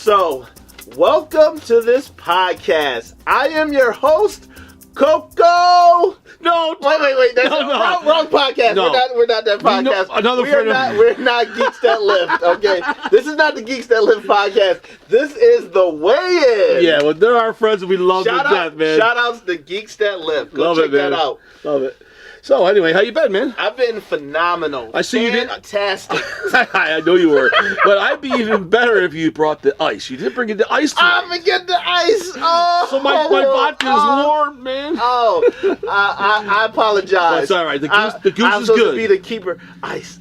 So, welcome to this podcast. I am your host, Coco. No, Wait. That's wrong podcast. No. We're not that podcast. We're not Geeks That Lift. Okay, this is not the Geeks That Lift podcast. This is the Weigh-In. Yeah, well, they're our friends and we love them to death, man. Shout outs to Geeks That Lift. Go love check it, man. that out. Love it. So anyway, how you been, man? I've been phenomenal. I see you did. Fantastic. I know you were, but I'd be even better if you brought the ice. You didn't bring in the ice tonight. I'm gonna get the ice. Oh, So my vodka is warm, man. Oh, I apologize. That's all right. The goose I'm is supposed good. to be the keeper. Ice,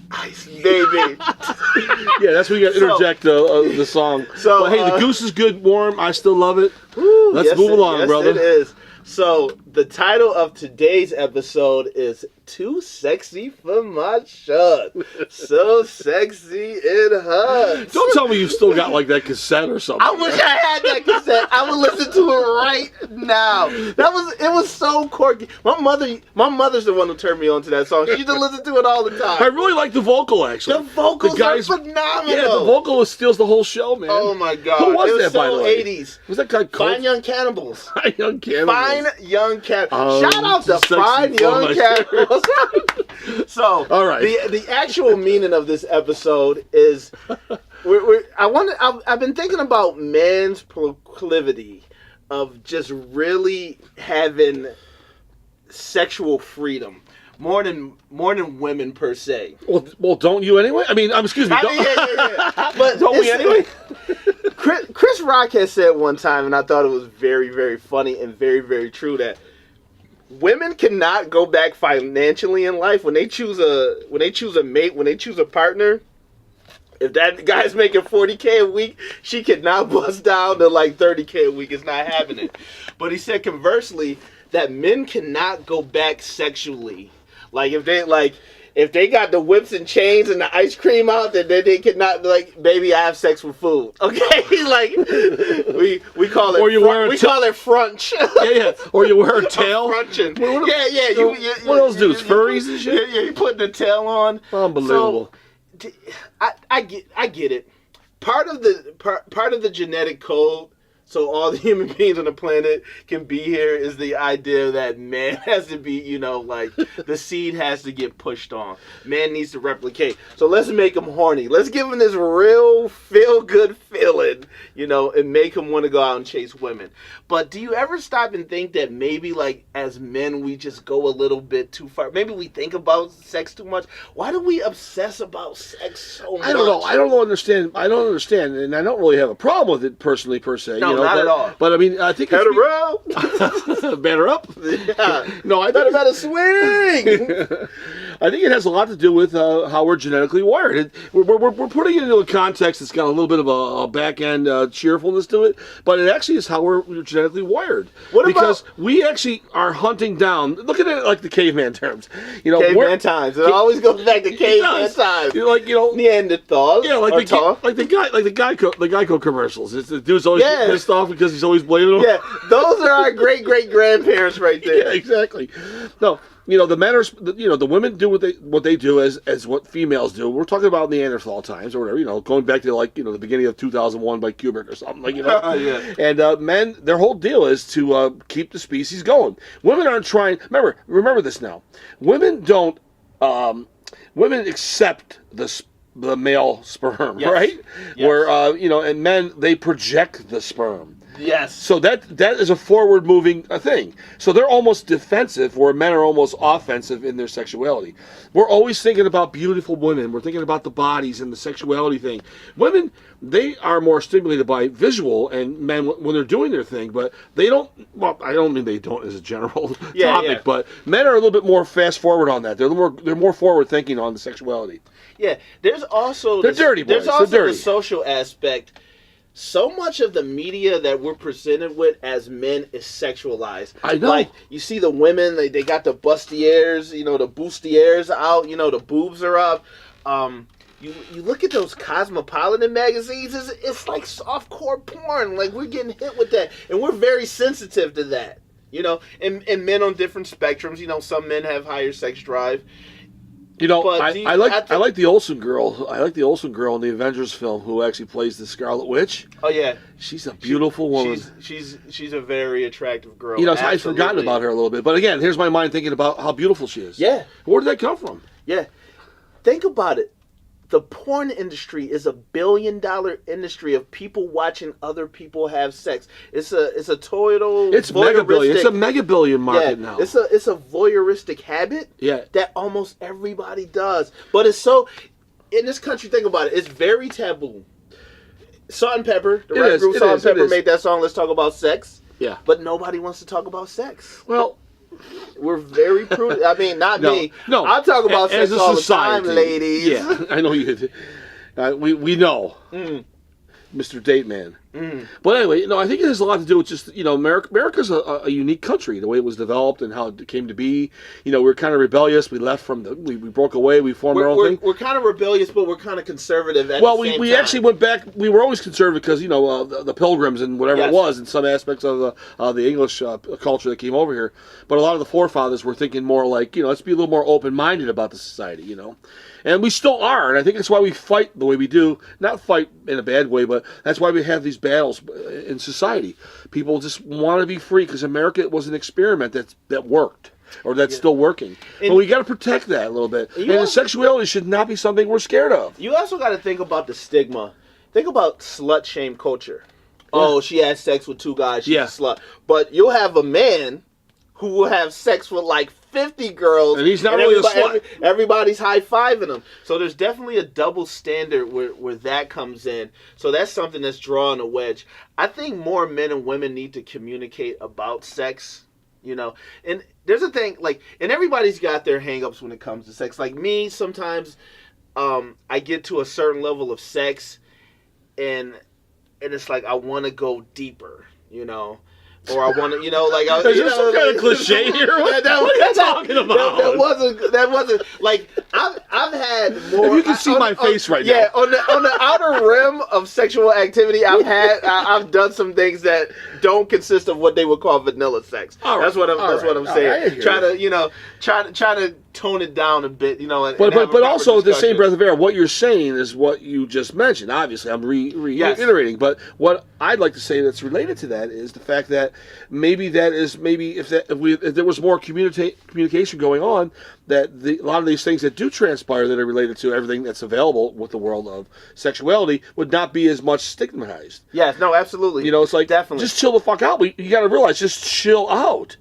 baby. Yeah, that's where you got to interject the song. So, but hey, the goose is good, warm. I still love it. Woo, Let's move along, brother. Yes, it is. So, the title of today's episode is Too Sexy for My Shirt. So sexy it hurts. Don't tell me you still got like that cassette or something. I wish I had that cassette. I would listen to it right now. It was so quirky. My mother's the one who turned me on to that song. She used to listen to it all the time. I really like the vocal, actually. The vocals are phenomenal. Yeah, the vocalist steals the whole show, man. Oh my God. Who was it that, by the way? 80s. Was that guy called? Fine Young Cannibals. Fine Young Cannibals. Fine Young Cannibals. Shout out to sexy Fine Young for my Cannibals. So, all right. The actual meaning of this episode is, I've been thinking about man's proclivity of just really having sexual freedom. More than women per se. Well, don't you anyway? I mean, excuse me. Yeah. But don't we anyway? Chris Rock has said one time, and I thought it was very, very funny and very, very true, that women cannot go back financially in life when they choose a mate, when they choose a partner. If that guy's making $40K a week, she cannot bust down to like $30K a week. It's not happening. But he said conversely that men cannot go back sexually. Like if they got the whips and chains and the ice cream out, then they cannot, like, baby, I have sex with food. Okay, like we call it. Or you wear call it frunch. Yeah. Or you wear a tail. Frunching. Yeah. What those dudes? Furries and shit. Yeah. You putting the tail on. Unbelievable. So, I get it. Part of the genetic code, so all the human beings on the planet can be here, is the idea that man has to be, like the seed has to get pushed on. Man needs to replicate. So let's make him horny. Let's give him this real feel-good feeling, and make him want to go out and chase women. But do you ever stop and think that maybe, like, as men, we just go a little bit too far? Maybe we think about sex too much. Why do we obsess about sex so much? I don't know. I don't understand, and I don't really have a problem with it personally, per se. No, not at all. But I mean, I think better up. Yeah. No, I better swing. I think it has a lot to do with how we're genetically wired. We're putting it into a context that's got a little bit of a back end cheerfulness to it, but it actually is how we're genetically wired. Because we actually are hunting down. Look at it like the caveman terms. Caveman times. It always goes back to caveman times. Neanderthals. Yeah, like the Geico commercials. The dude's always pissed off because he's always blaming them. Yeah, those are our great grandparents right there. Yeah, exactly. No. The men are, the women do what they do as what females do. We're talking about Neanderthal times or whatever, going back to the beginning of 2001 by Kubrick or something, Yeah. And men, their whole deal is to keep the species going. Women aren't trying. Remember this now. Women don't. Women accept the male sperm, right? Yes. Where and men, they project the sperm. Yes. So that is a forward-moving thing. So they're almost defensive, where men are almost offensive in their sexuality. We're always thinking about beautiful women. We're thinking about the bodies and the sexuality thing. Women, they are more stimulated by visual, and men, when they're doing their thing, but they don't, well, I don't mean they don't as a general topic, but men are a little bit more fast-forward on that. They're more forward-thinking on the sexuality. Yeah, there's also... They're dirty boys. There's also the social aspect. So much of the media that we're presented with as men is sexualized. I know. Like, you see the women, they got the bustiers, the bustiers out, the boobs are up. You look at those Cosmopolitan magazines, it's like softcore porn. Like, we're getting hit with that. And we're very sensitive to that. And men on different spectrums. Some men have higher sex drive. You know, But I like the Olsen girl. I like the Olsen girl in the Avengers film who actually plays the Scarlet Witch. Oh yeah, She's a beautiful woman. She's a very attractive girl. You know, I've forgotten about her a little bit. But again, here's my mind thinking about how beautiful she is. Yeah. Where did that come from? Yeah. Think about it. The porn industry is $1 billion industry of people watching other people have sex. It's a total. It's mega billion. It's a mega billion market now. It's a voyeuristic habit. Yeah. That almost everybody does. But it's so in this country. Think about it. It's very taboo. Salt and Pepper, the rap group Salt and Pepper made that song. Let's talk about sex. Yeah. But nobody wants to talk about sex. Well. We're very prudent. I mean, not me. No, I talk about sex as a all society, the time, ladies. Yeah, I know you. We know, Mr. Date Man. But anyway, I think it has a lot to do with just America's a unique country, the way it was developed and how it came to be. We were kind of rebellious. We left from we broke away. We formed our own thing. We're kind of rebellious, but we're kind of conservative. We actually went back. We were always conservative because the Pilgrims and whatever it was, and some aspects of the English culture that came over here. But a lot of the forefathers were thinking more like let's be a little more open minded about the society. And we still are, and I think that's why we fight the way we do. Not fight in a bad way, but that's why we have these battles in society. People just want to be free because America was an experiment that worked, or that's still working. And we got to protect that a little bit. And sexuality should not be something we're scared of. You also got to think about the stigma. Think about slut shame culture. Yeah. Oh, she had sex with 2 guys. She's a slut. But you'll have a man who will have sex with like 50 girls, and he's not really a slut. Everybody's high-fiving him. So there's definitely a double standard where that comes in. So that's something that's drawing a wedge. I think more men and women need to communicate about sex, And there's a thing, and everybody's got their hang-ups when it comes to sex. Like me, sometimes I get to a certain level of sex, and it's like I want to go deeper, Or I want to, is there some kind of cliche here? What are you talking about? That wasn't like I've had more. If you can see my face right now. Yeah, on the outer rim of sexual activity, I've done some things that don't consist of what they would call vanilla sex. Right. That's what I'm saying. Try to tone it down a bit, But also, at the same breath of air, what you're saying is what you just mentioned. Obviously, I'm reiterating. But what I'd like to say that's related to that is the fact that maybe if there was more communication going on, that a lot of these things that do transpire that are related to everything that's available with the world of sexuality would not be as much stigmatized. Yes, no, absolutely. It's like, definitely, just chill the fuck out. You got to realize, just chill out.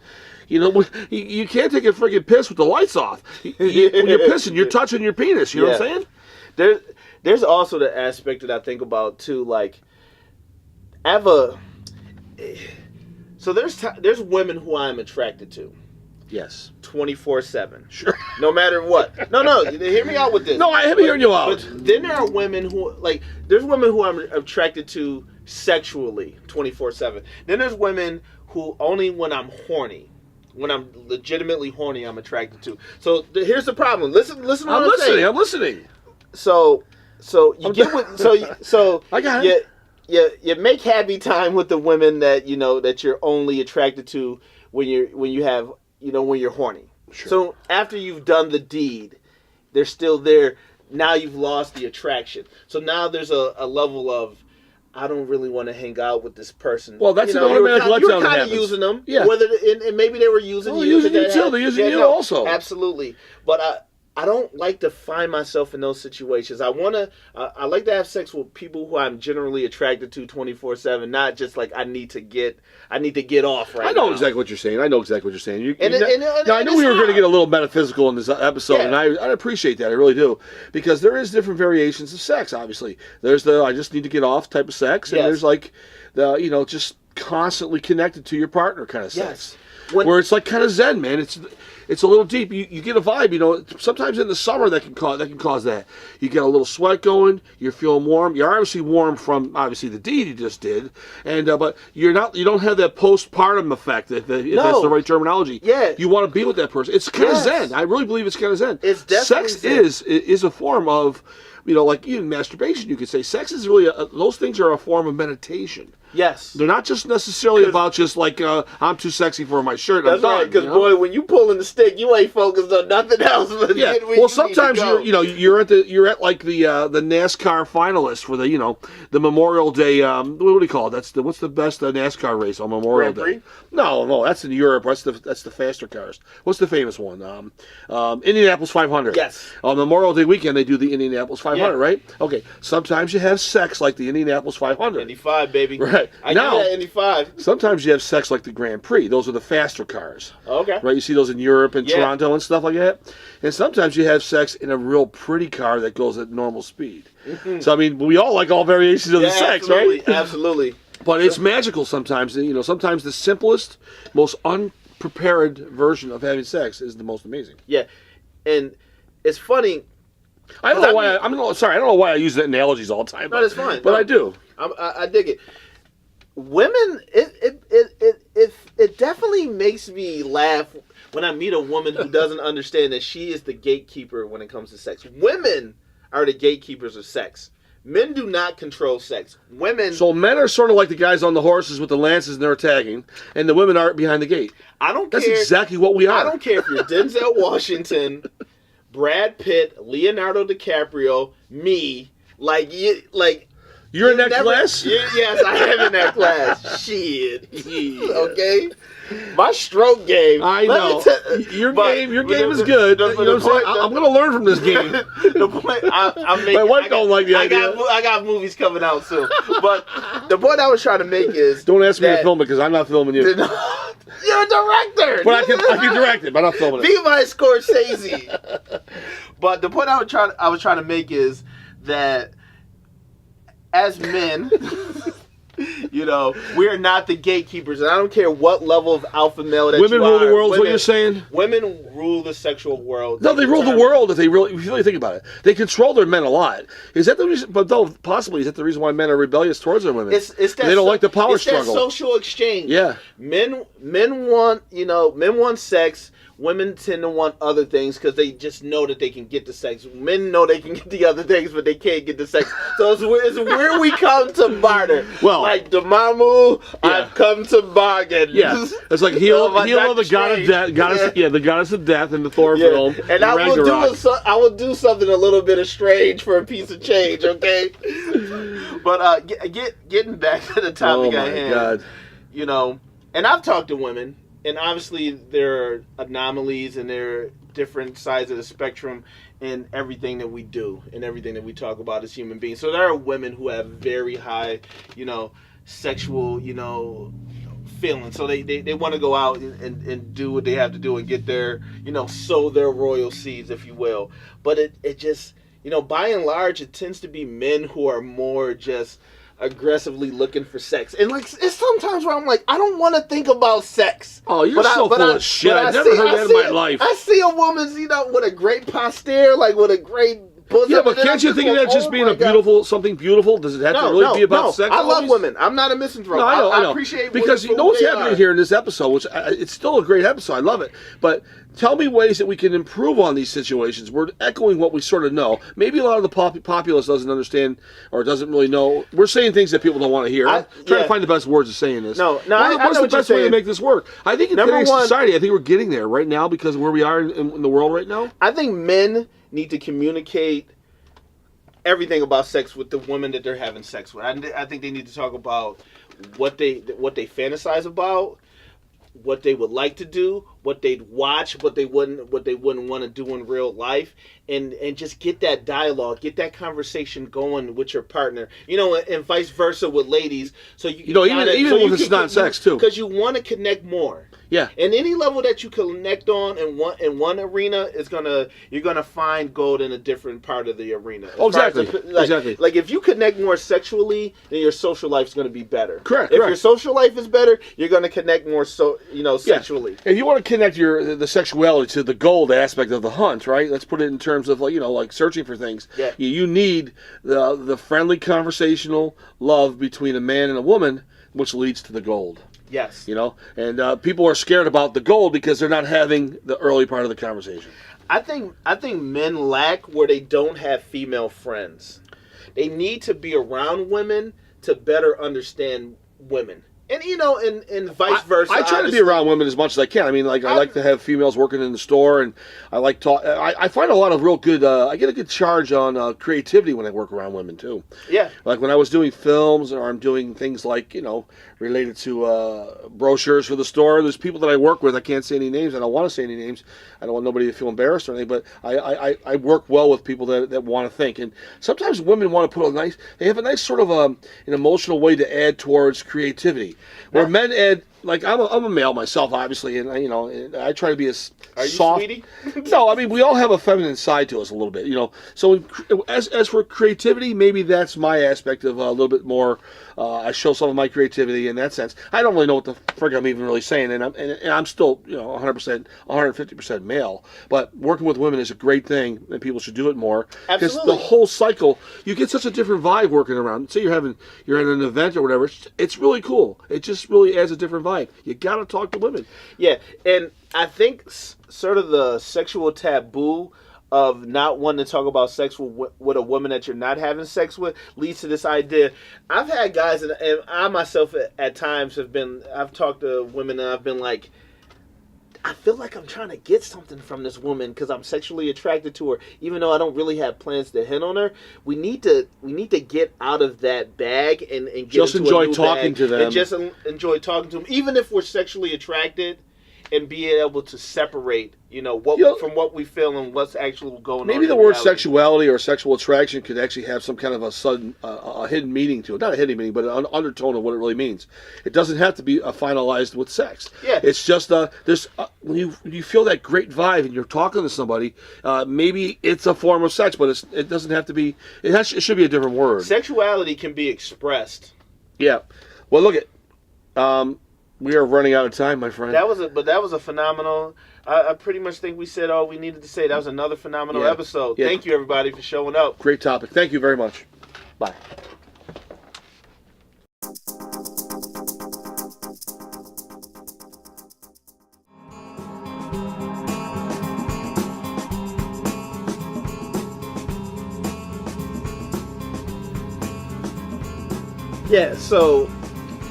You can't take a freaking piss with the lights off. When you're pissing, you're touching your penis. You know what I'm saying? There's also the aspect that I think about too. Like, so there's women who I'm attracted to. Yes. 24/7. Sure. No matter what. No. Hear me out with this. No, I am hearing you out. But then there are women who there's women who I'm attracted to sexually 24/7. Then there's women who only when I'm horny. When I'm legitimately horny, I'm attracted to. So here's the problem. Listen. I'm listening. So you get with so I got it. You make happy time with the women that that you're only attracted to when you're horny. Sure. So after you've done the deed, they're still there. Now you've lost the attraction. So now there's a level of, I don't really want to hang out with this person. Well, that's an automatic letdown. You were kind of using them. Yeah. And maybe they were using you. They're using you too. They're using you also. Absolutely. But I don't like to find myself in those situations. I like to have sex with people who I'm generally attracted to 24/7, not just like I need to get off right now. I know exactly what you're saying. I know You, and I knew we were going to get a little metaphysical in this episode, and I appreciate that. I really do. Because there is different variations of sex, obviously. There's the I just need to get off type of sex, and there's like the, just constantly connected to your partner kind of sex. Where it's like kind of zen, man. It's a little deep. You get a vibe, Sometimes in the summer that can cause that. You get a little sweat going. You're feeling warm. You're obviously warm from the deed you just did, and but you don't have that postpartum effect. If that's the right terminology. Yeah. You want to be with that person. It's kind of zen. I really believe it's kind of zen. It's definitely sex zen. is a form of like even masturbation, you could say sex is really those things are a form of meditation. Yes. They're not just necessarily about just like I'm too sexy for my shirt. That's right. Because boy, when you pulling the stick, you ain't focused on nothing else. But yeah. Well, sometimes you're at like the NASCAR finalists for the Memorial Day. What do you call it? What's the best NASCAR race on Memorial Day? No, that's in Europe. That's the faster cars. What's the famous one? Indianapolis 500. Yes. On Memorial Day weekend, they do the Indianapolis 500, right? Okay. Sometimes you have sex like the Indianapolis 500. 95, baby. Right. I know that 95. Sometimes you have sex like the Grand Prix. Those are the faster cars. Okay. Right. You see those in Europe and Toronto and stuff like that. And sometimes you have sex in a real pretty car that goes at normal speed. Mm-hmm. So I mean, we all like all variations of the sex, right? Absolutely. But it's magical sometimes. Sometimes the simplest, most unprepared version of having sex is the most amazing. Yeah, and it's funny. I don't know why. I don't know why I use the analogies all the time. No, it's fine. But I do. I dig it. Women, it definitely makes me laugh when I meet a woman who doesn't understand that she is the gatekeeper when it comes to sex. Women are the gatekeepers of sex. Men do not control sex. Women. So men are sort of like the guys on the horses with the lances and they're attacking, and the women are behind the gate. I don't care. That's exactly what we are. I don't care if you're Denzel Washington, Brad Pitt, Leonardo DiCaprio, me. You're in that class? Yes, I am in that class. Shit. Okay? My stroke game. I know. Your game is good. You know what I'm saying? I'm going to learn from this game. The point my wife don't like the idea. I got movies coming out soon. But the point I was trying to make is... Don't ask me to film it because I'm not filming you. You're a director. But I can direct it, but I'm not filming it. Be my Scorsese. But the point I was trying to make is that as men, we are not the gatekeepers, and I don't care what level of alpha male that women you are. Rule the world is what you're saying? Women rule the sexual world. No, they rule the world if you really think about it. They control their men a lot. Is that the reason? But possibly is that the reason why men are rebellious towards their women? It's that they don't like the power struggle. It's that social exchange. Yeah. Men want sex. Women tend to want other things because they just know that they can get the sex. Men know they can get the other things, but they can't get the sex. So it's where we come to barter. Well, like Dormammu, I've come to bargain. Yeah, it's like heal the god of death, the goddess of death in the Thor film. And I will do something a little bit of strange for a piece of change. Okay, but getting back to the topic at hand. God. And I've talked to women. And obviously there are anomalies and there are different sides of the spectrum in everything that we do and everything that we talk about as human beings. So there are women who have very high, sexual, feelings. So they want to go out and do what they have to do and get their, sow their royal seeds, if you will. But it just, by and large, it tends to be men who are more just aggressively looking for sex. And it's sometimes where I'm like, I don't want to think about sex. Oh, you're full of shit. I've never heard that in my life. I see a woman, with a great posture, with a great bosom. Yeah, but can't you think of that just being something beautiful? Does it have to really be about sex? I love women. I'm not a misanthrope. No, I know. I appreciate because you know what's happening here in this episode, which it's still a great episode. I love it. But tell me ways that we can improve on these situations. We're echoing what we sort of know. Maybe a lot of the populace doesn't understand or doesn't really know. We're saying things that people don't want to hear. I'm trying to find the best words of saying this. What's the best way to make this work? I think in today's society, I think we're getting there right now because of where we are in the world right now. I think men need to communicate everything about sex with the women that they're having sex with. I think they need to talk about what they fantasize about, what they would like to do, what they'd watch, what they wouldn't want to do in real life, and just get that dialogue, get that conversation going with your partner, and vice versa with ladies. So even if it's not sex too, because you want to connect more. Yeah. And any level that you connect on in one arena you're gonna find gold in a different part of the arena. Oh, exactly. Exactly. Like if you connect more sexually, then your social life's gonna be better. Correct. If your social life is better, you're gonna connect more sexually. Yeah. If you want to connect the sexuality to the gold aspect of the hunt, right? Let's put it in terms of like searching for things. Yeah. You need the friendly conversational love between a man and a woman, which leads to the gold. Yes. And people are scared about the goal because they're not having the early part of the conversation. I think men lack where they don't have female friends. They need to be around women to better understand women. And and vice versa. I try to be around women as much as I can. I mean, I like to have females working in the store, and I like talk. I find a lot of real good. I get a good charge on creativity when I work around women too. Yeah. Like when I was doing films, or I'm doing things like related to brochures for the store. There's people that I work with. I can't say any names. I don't want to say any names. I don't want nobody to feel embarrassed or anything. But I work well with people that want to think. And sometimes women want to put they have a nice sort of an emotional way to add towards creativity. Where men add, like I'm a male myself, obviously, and I try to be as soft. Are you sweetie? No, I mean we all have a feminine side to us a little bit, So as for creativity, maybe that's my aspect of a little bit more. I show some of my creativity in that sense. I don't really know what the frig I'm even really saying, and I'm still 100%, 150% male. But working with women is a great thing, and people should do it more. Because the whole cycle, you get such a different vibe working around. Say you're at an event or whatever. It's really cool. It just really adds a different vibe. You got to talk to women. Yeah, and I think sort of the sexual taboo of not wanting to talk about sex with a woman that you're not having sex with leads to this idea. I've had guys, and I myself at times I've talked to women and I've been like, I feel like I'm trying to get something from this woman because I'm sexually attracted to her, even though I don't really have plans to hit on her. We need to get out of that bag and get just into enjoy a new talking bag to them, and just enjoy talking to them, even if we're sexually attracted, and be able to separate, from what we feel and what's actually going on. Maybe the word sexuality or sexual attraction could actually have some kind of a sudden, a hidden meaning to it. Not a hidden meaning, but an undertone of what it really means. It doesn't have to be finalized with sex. Yeah. It's just when you feel that great vibe and you're talking to somebody, maybe it's a form of sex, but it doesn't have to be. It should be a different word. Sexuality can be expressed. Yeah. Well, look at. We are running out of time, my friend. That was a phenomenal. I pretty much think we said all we needed to say. That was another phenomenal episode. Yeah. Thank you, everybody, for showing up. Great topic. Thank you very much. Bye. Yeah. So,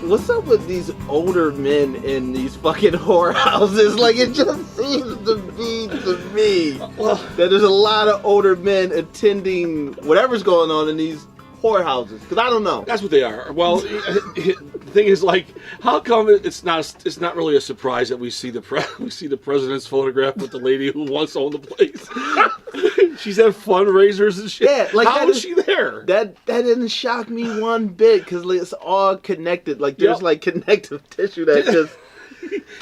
what's up with these older men in these fucking whorehouses? Like, it just seems to be to me that there's a lot of older men attending whatever's going on in these whorehouses. Because I don't know. That's what they are. Well, the thing is, like, how come it's not really a surprise that we see the president's photograph with the lady who once owned the place? She's at fundraisers and shit. Yeah, like how is she there? That didn't shock me one bit because it's all connected. Like there's like connective tissue that just.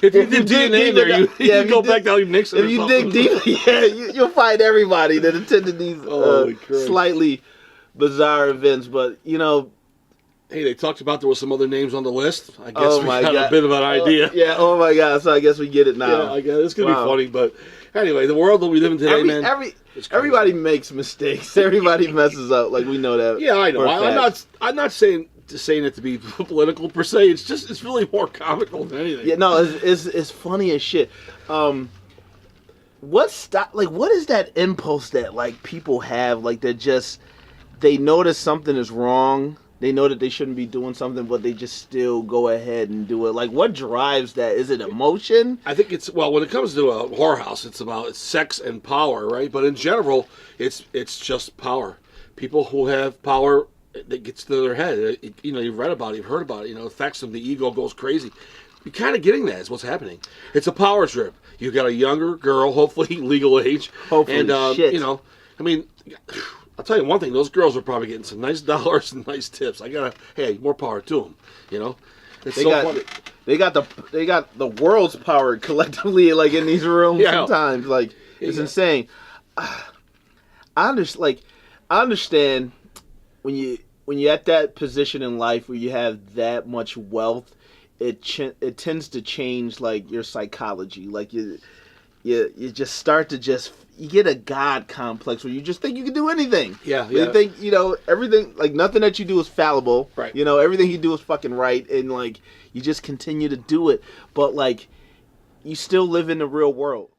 If you dig DNA there, you go back down Nixon. If you dig deep, you'll find everybody that attended these slightly bizarre events. But hey, they talked about there was some other names on the list. I guess we got a bit of an idea. Yeah. Oh my God. So I guess we get it now. Yeah, I guess it's gonna be funny, but anyway, the world that we live in today, man. Everybody makes mistakes. Everybody messes up. Like we know that. Yeah, I know. I'm not saying it to be political per se. It's really more comical than anything. Yeah, no, it's funny as shit. What is that impulse that like people have? Like they notice something is wrong. They know that they shouldn't be doing something, but they just still go ahead and do it. Like, what drives that? Is it emotion? I think when it comes to a whorehouse, it's sex and power, right? But in general, it's just power. People who have power, that gets to their head. You've read about it, you've heard about it. It affects them. The ego goes crazy. You're kind of getting that is what's happening. It's a power trip. You've got a younger girl, hopefully legal age. Hopefully, shit. I mean, I'll tell you one thing. Those girls are probably getting some nice dollars and nice tips. Hey, more power to them. It's funny. They got the world's power collectively, like in these rooms. Sometimes, like it's insane. I understand when you're at that position in life where you have that much wealth, it tends to change like your psychology. Like you just start to you get a God complex where you just think you can do anything. Yeah, You think, everything, like, nothing that you do is fallible. Right. Everything you do is fucking right, and, like, you just continue to do it. But, like, you still live in the real world.